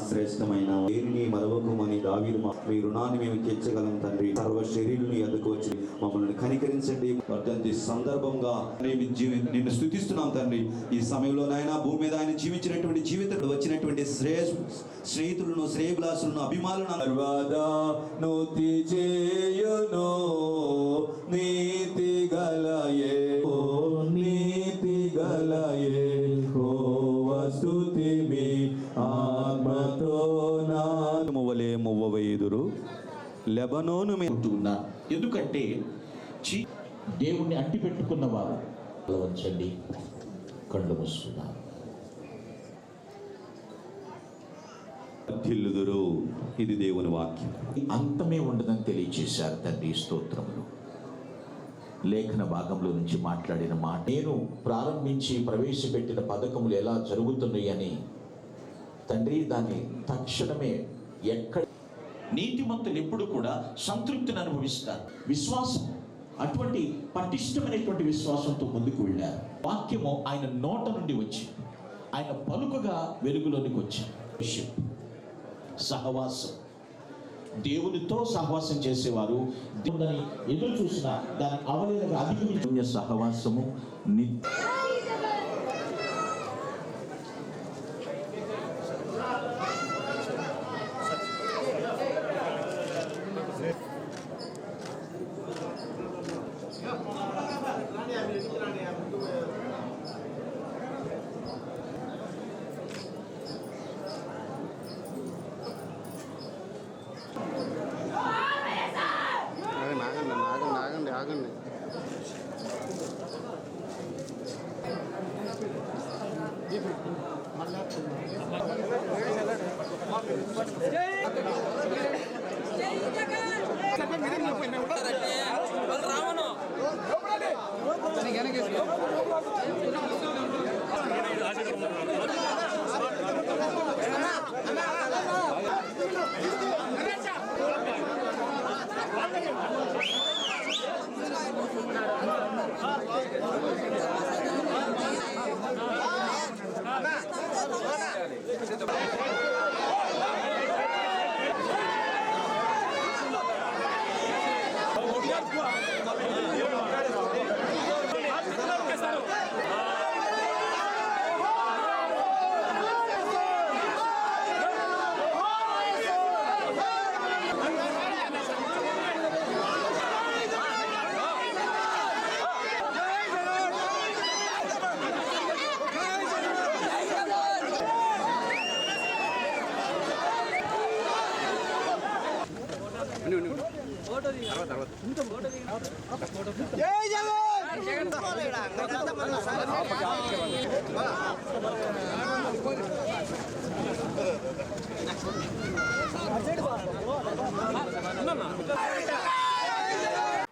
శ్రేష్టమైన దేనిని మరవకుమని దావీదు మీ రుణాన్ని మేము తీర్చగలం తండ్రి. సర్వ శరీరుని ఎద్దకు వచ్చి మమ్మల్ని కనికరించండి. వర్ధంతి సందర్భంగా నిన్ను స్తుతిస్తున్నాం తండ్రి. ఈ సమయంలో నాయన భూమి మీద ఆయన జీవించినటువంటి జీవితంలో వచ్చినటువంటి స్నేహితులను, శ్రేయభిలాషులను, అభిమానులను నీతి గలయే నీతి గలయే స్తుతి మీ ఆత్మతో నామవలే మువ్వవేదురు లెబనోను ఉన్నా. ఎందుకంటే దేవుణ్ణి అంటి పెట్టుకున్న వారు వంచండి, కళ్ళు మూస్తున్నారు. ఇది దేవుని వాక్యం. అంతమే ఉండదని తెలియచేశారు తండ్రి. స్తోత్రములు. లేఖన భాగంలో నుంచి మాట్లాడిన మాట, నేను ప్రారంభించి ప్రవేశపెట్టిన పథకములు ఎలా జరుగుతున్నాయి అని తండ్రి దాన్ని తక్షణమే ఎక్కడ నీతిమంతులు ఎప్పుడు కూడా సంతృప్తిని అనుభవిస్తారు. విశ్వాసం అటువంటి పటిష్టమైనటువంటి విశ్వాసంతో ముందుకు వెళ్ళారు. వాక్యము ఆయన నోట నుండి వచ్చి ఆయన పలుకగా వెలుగులోనికి వచ్చి సహవాసం, దేవునితో సహవాసం చేసేవారు దేవుని ఎదురు చూసిన దాని అవలేలుగా అధిగమించే సహవాసము ఆగండి.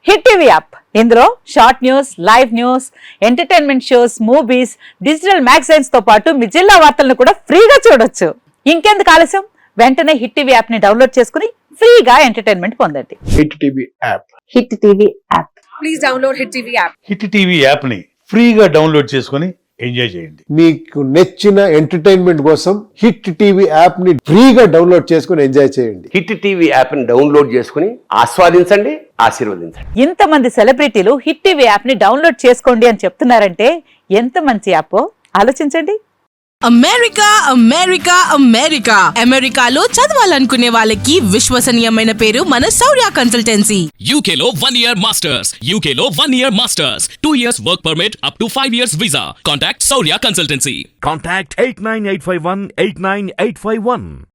హిట్ టీవీ యాప్, ఇందులో short news, live news, entertainment shows, movies, digital magazines తో పాటు మీ జిల్లా వార్తలను కూడా ఫ్రీగా చూడొచ్చు. ఇంకెందుకు ఆలస్యం, వెంటనే హిట్ టీవీ యాప్ ని డౌన్లోడ్ చేసుకుని ఫ్రీగా ఎంటర్టైన్మెంట్ పొందండి. Hit TV app. Hit TV app. Please download hit TV app. Hit TV app ని ఫ్రీగా డౌన్లోడ్ చేసుకుని ఎంజాయ్ చేయండి. మీకు నచ్చిన ఎంటర్టైన్మెంట్ కోసం హిట్ టీవీ యాప్ ని ఫ్రీగా డౌన్లోడ్ చేసుకుని ఎంజాయ్ చేయండి. హిట్ టీవీ యాప్ ని డౌన్లోడ్ చేసుకుని ఆస్వాదించండి, ఆశీర్వదించండి. ఇంతమంది సెలబ్రిటీలు హిట్ టీవీ యాప్ ని డౌన్లోడ్ చేసుకోండి అని చెప్తున్నారంటే ఎంత మంచి యాప్ ఆలోచించండి. అమెరికా అమెరికా అమెరికా అమెరికాలో చదవాలనుకునే వాళ్ళకి విశ్వసనీయమైన పేరు మన శౌర్య కన్సల్టెన్సీ. UK లో 1 year masters, UK లో 1 year masters, 2 years work permit up to 5 years visa. Contact Shaurya Consultancy. Contact 89851 89851.